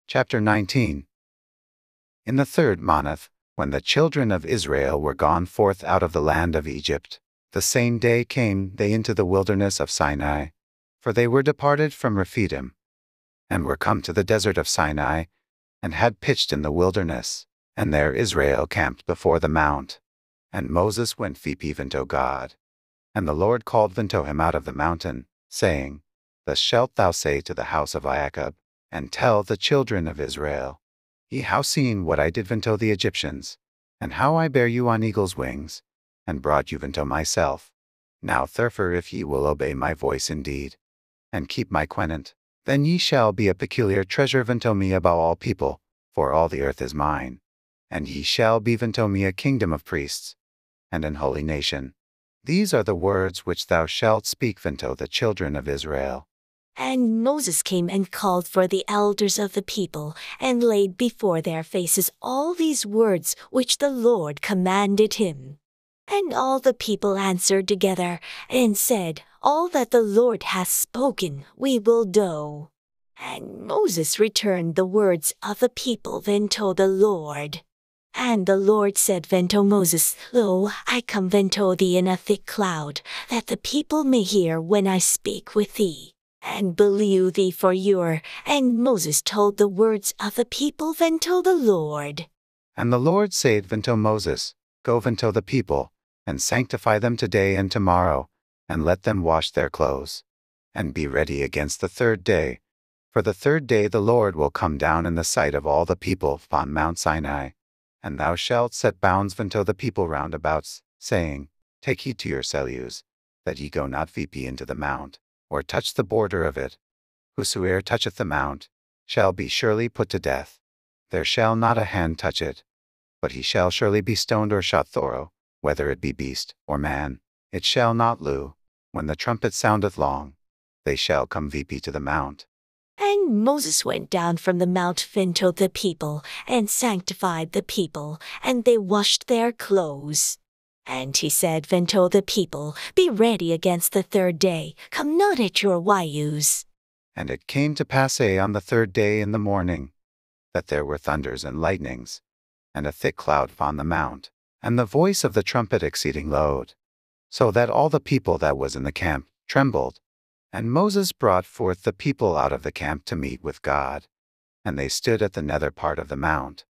Chapter 19. In the third month, when the children of Israel were gone forth out of the land of Egypt, the same day came they into the wilderness of Sinai, for they were departed from Rephidim, and were come to the desert of Sinai, and had pitched in the wilderness, and there Israel camped before the mount. And Moses went veep unto God. And the Lord called unto him out of the mountain, saying, Thus shalt thou say to the house of Jacob, and tell the children of Israel, Ye have seen what I did unto the Egyptians, and how I bare you on eagle's wings, and brought you unto myself. Now therefore if ye will obey my voice indeed, and keep my covenant, then ye shall be a peculiar treasure unto me above all people, for all the earth is mine. And ye shall be unto me a kingdom of priests, and an holy nation. These are the words which thou shalt speak unto the children of Israel. And Moses came and called for the elders of the people, and laid before their faces all these words which the Lord commanded him. And all the people answered together, and said, All that the Lord hath spoken we will do. And Moses returned the words of the people unto the Lord. And the Lord said unto Moses, Lo, I come unto thee in a thick cloud, that the people may hear when I speak with thee, and believe thee for your. And Moses told the words of the people unto the Lord. And the Lord said unto Moses, Go unto the people, and sanctify them today and tomorrow, and let them wash their clothes, and be ready against the third day. For the third day the Lord will come down in the sight of all the people upon Mount Sinai. And thou shalt set bounds unto the people round about, saying, Take heed to yourselves, that ye go not veep into the mount, or touch the border of it. Whosoever toucheth the mount shall be surely put to death. There shall not a hand touch it, but he shall surely be stoned or shot thorough, whether it be beast or man. It shall not lieu. When the trumpet soundeth long, they shall come veep to the mount. And Moses went down from the mount unto the people, and sanctified the people, and they washed their clothes. And he said unto the people, Be ready against the third day, come not at your wives. And it came to pass on the third day in the morning, that there were thunders and lightnings, and a thick cloud upon the mount, and the voice of the trumpet exceeding loud, so that all the people that was in the camp trembled. And Moses brought forth the people out of the camp to meet with God, and they stood at the nether part of the mount.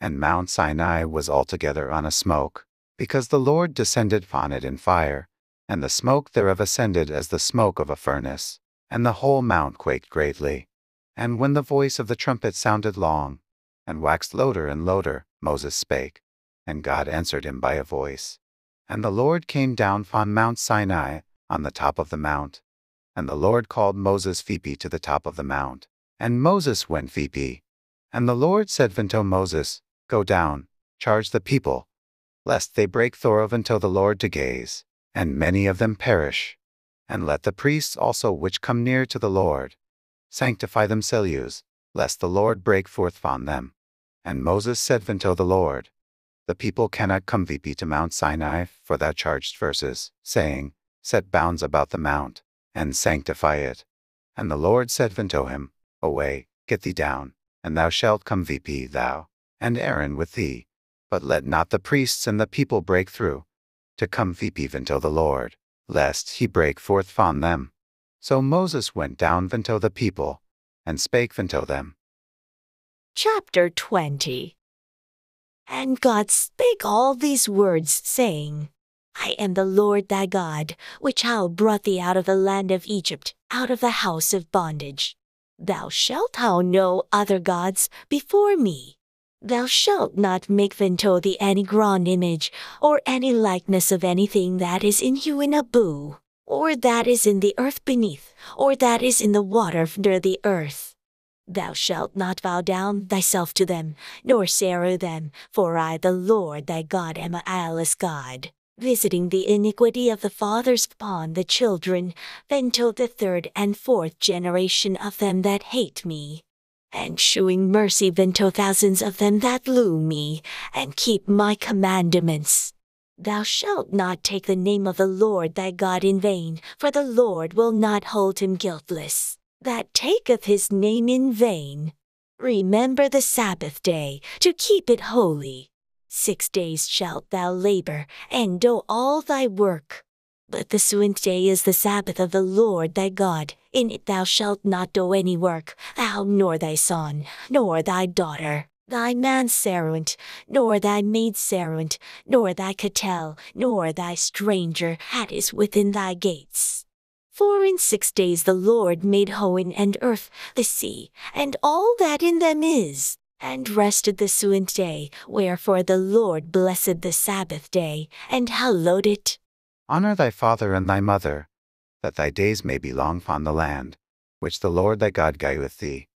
And Mount Sinai was altogether on a smoke, because the Lord descended upon it in fire, and the smoke thereof ascended as the smoke of a furnace, and the whole mount quaked greatly. And when the voice of the trumpet sounded long, and waxed louder and louder, Moses spake, and God answered him by a voice. And the Lord came down upon Mount Sinai, on the top of the mount. And the Lord called Moses veep to the top of the mount. And Moses went veep. And the Lord said unto Moses, Go down, charge the people, lest they break thorough unto the Lord to gaze, and many of them perish. And let the priests also which come near to the Lord sanctify themselves, lest the Lord break forth upon them. And Moses said unto the Lord, The people cannot come veep to Mount Sinai, for thou charged verses, saying, Set bounds about the mount, and sanctify it. And the Lord said unto him, Away, get thee down, and thou shalt come veep thou, and Aaron with thee. But let not the priests and the people break through, to come veep unto the Lord, lest he break forth upon them. So Moses went down unto the people, and spake unto them. Chapter 20. And God spake all these words, saying, I am the Lord thy God, which how brought thee out of the land of Egypt, out of the house of bondage. Thou shalt have no other gods before me. Thou shalt not make unto thee any graven image, or any likeness of anything that is in heaven above, or that is in the earth beneath, or that is in the water under the earth. Thou shalt not bow down thyself to them, nor serve them, for I the Lord thy God am a jealous God, visiting the iniquity of the fathers upon the children, until the third and fourth generation of them that hate me, and shewing mercy unto thousands of them that loathe me, and keep my commandments. Thou shalt not take the name of the Lord thy God in vain, for the Lord will not hold him guiltless that taketh his name in vain. Remember the Sabbath day, to keep it holy. 6 days shalt thou labor, and do all thy work. But the 7th day is the Sabbath of the Lord thy God. In it thou shalt not do any work, thou nor thy son, nor thy daughter, thy manservant, nor thy maidservant, nor thy cattle, nor thy stranger that is within thy gates. For in 6 days the Lord made heaven and earth, the sea, and all that in them is, and rested the 7th day. Wherefore the Lord blessed the Sabbath day, and hallowed it. Honor thy father and thy mother, that thy days may be long upon the land, which the Lord thy God giveth thee.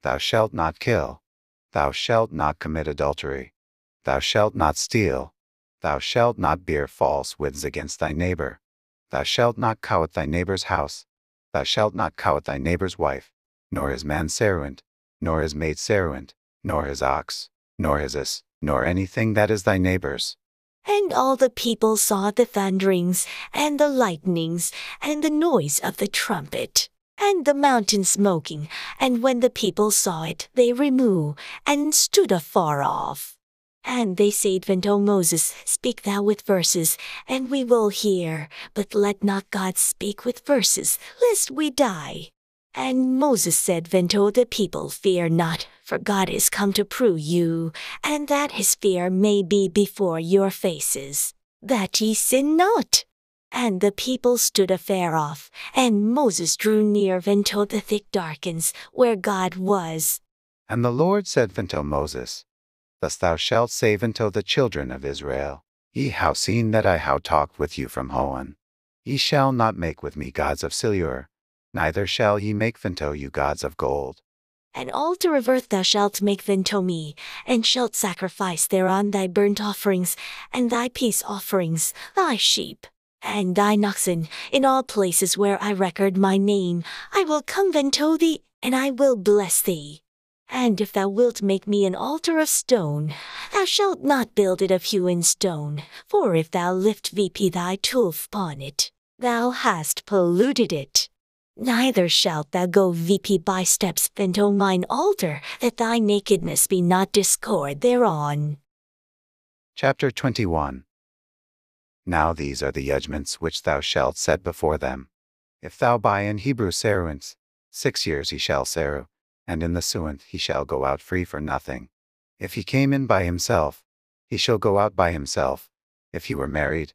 Thou shalt not kill. Thou shalt not commit adultery. Thou shalt not steal. Thou shalt not bear false witness against thy neighbor. Thou shalt not covet thy neighbor's house. Thou shalt not covet thy neighbor's wife, nor his manservant, nor his maidservant, nor his ox, nor his ass, nor anything that is thy neighbor's. And all the people saw the thunderings, and the lightnings, and the noise of the trumpet, and the mountain smoking. And when the people saw it, they removed, and stood afar off. And they said unto Moses, Speak thou with verses, and we will hear, but let not God speak with verses, lest we die. And Moses said unto the people, Fear not, for God is come to prove you, and that his fear may be before your faces, that ye sin not. And the people stood afar off, and Moses drew near unto the thick darkness, where God was. And the Lord said unto Moses, Thus thou shalt say unto the children of Israel, Ye have seen that I have talked with you from Hoan. Ye shall not make with me gods of silver, neither shall ye make unto you gods of gold. An altar of earth thou shalt make unto me, and shalt sacrifice thereon thy burnt offerings, and thy peace offerings, thy sheep, and thine oxen. In all places where I record my name, I will come unto thee, and I will bless thee. And if thou wilt make me an altar of stone, thou shalt not build it of hewn stone, for if thou lift thy tool upon it, thou hast polluted it. Neither shalt thou go by steps unto mine altar, that thy nakedness be not discord thereon. Chapter 21. Now these are the judgments which thou shalt set before them. If thou buy an Hebrew servant, 6 years he shall serve, and in the 7th he shall go out free for nothing. If he came in by himself, he shall go out by himself. If he were married,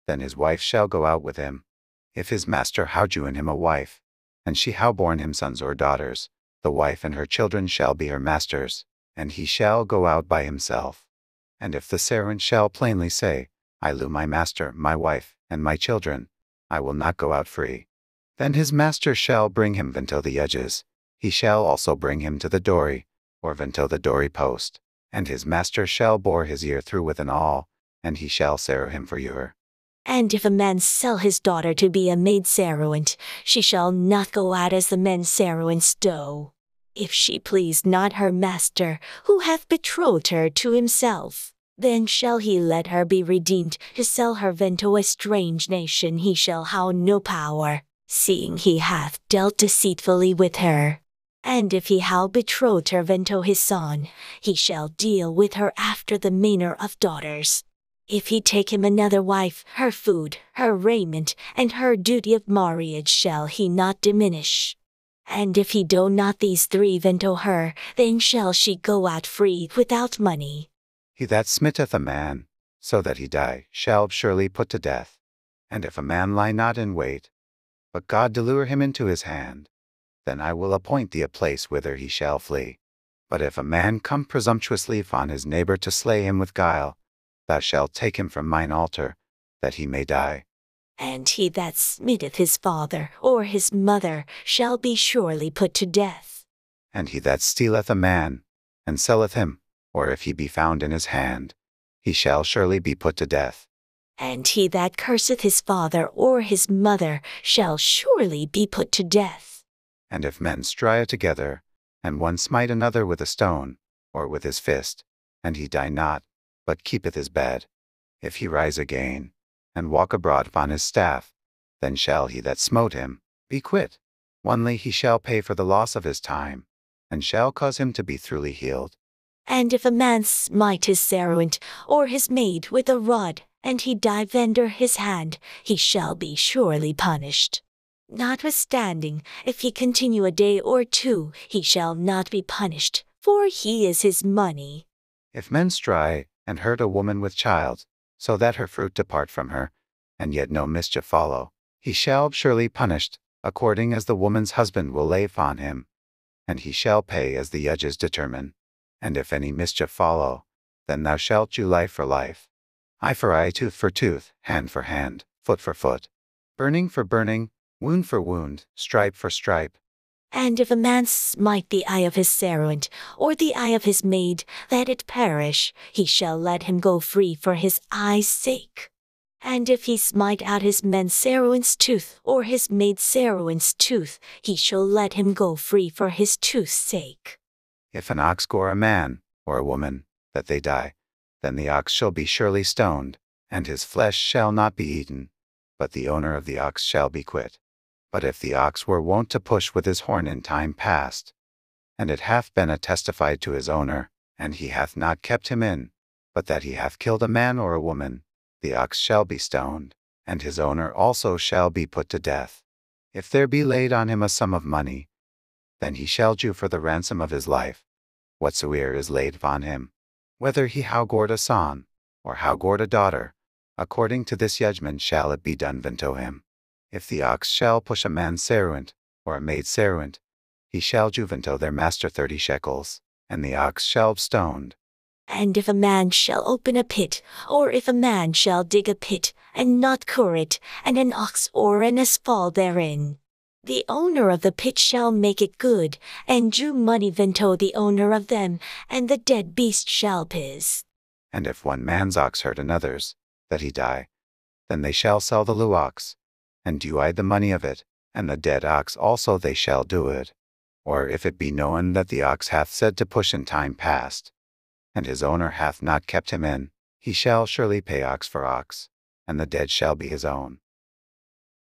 then his wife shall go out with him. If his master how join him a wife, and she how born him sons or daughters, the wife and her children shall be her master's, and he shall go out by himself. And if the servant shall plainly say, I love my master, my wife, and my children, I will not go out free, then his master shall bring him unto the edges. He shall also bring him to the dory, or unto the dory post, and his master shall bore his ear through with an awl, and he shall serve him for ewer. And if a man sell his daughter to be a maidservant, she shall not go out as the manservant's doe. If she please not her master, who hath betrothed her to himself, then shall he let her be redeemed. To sell her unto a strange nation he shall have no power, seeing he hath dealt deceitfully with her. And if he have betrothed her unto his son, he shall deal with her after the manner of daughters. If he take him another wife, her food, her raiment, and her duty of marriage shall he not diminish. And if he do not these 3 unto her, then shall she go out free without money. He that smitteth a man, so that he die, shall surely put to death. And if a man lie not in wait, but God deliver him into his hand, then I will appoint thee a place whither he shall flee. But if a man come presumptuously upon his neighbor to slay him with guile, thou shalt take him from mine altar, that he may die. And he that smitteth his father or his mother shall be surely put to death. And he that stealeth a man, and selleth him, or if he be found in his hand, he shall surely be put to death. And he that curseth his father or his mother shall surely be put to death. And if men strive together, and one smite another with a stone, or with his fist, and he die not, but keepeth his bed, if he rise again, and walk abroad upon his staff, then shall he that smote him be quit. Only he shall pay for the loss of his time, and shall cause him to be thoroughly healed. And if a man smite his servant or his maid with a rod, and he die under his hand, he shall be surely punished. Notwithstanding, if he continue a day or two, he shall not be punished, for he is his money. If men stray, and hurt a woman with child, so that her fruit depart from her, and yet no mischief follow, he shall surely be punished, according as the woman's husband will lay upon him, and he shall pay as the judges determine. And if any mischief follow, then thou shalt do life for life, eye for eye, tooth for tooth, hand for hand, foot for foot, burning for burning, wound for wound, stripe for stripe. And if a man smite the eye of his servant, or the eye of his maid, that it perish, he shall let him go free for his eye's sake. And if he smite out his man's servant's tooth, or his maid's servant's tooth, he shall let him go free for his tooth's sake. If an ox gore a man, or a woman, that they die, then the ox shall be surely stoned, and his flesh shall not be eaten, but the owner of the ox shall be quit. But if the ox were wont to push with his horn in time past, and it hath been attestified to his owner, and he hath not kept him in, but that he hath killed a man or a woman, the ox shall be stoned, and his owner also shall be put to death. If there be laid on him a sum of money, then he shall due for the ransom of his life, whatsoever is laid upon him, whether he how gored a son, or how gored a daughter, according to this judgment shall it be done unto him. If the ox shall push a man's servant, or a maid's servant, he shall due unto their master 30 shekels, and the ox shall be stoned. And if a man shall open a pit, or if a man shall dig a pit, and not cover it, and an ox or an ass fall therein, the owner of the pit shall make it good, and due money unto the owner of them, and the dead beast shall piss. And if one man's ox hurt another's, that he die, then they shall sell the live ox, and do the money of it, and the dead ox also they shall do it. Or if it be known that the ox hath said to push in time past, and his owner hath not kept him in, he shall surely pay ox for ox, and the dead shall be his own.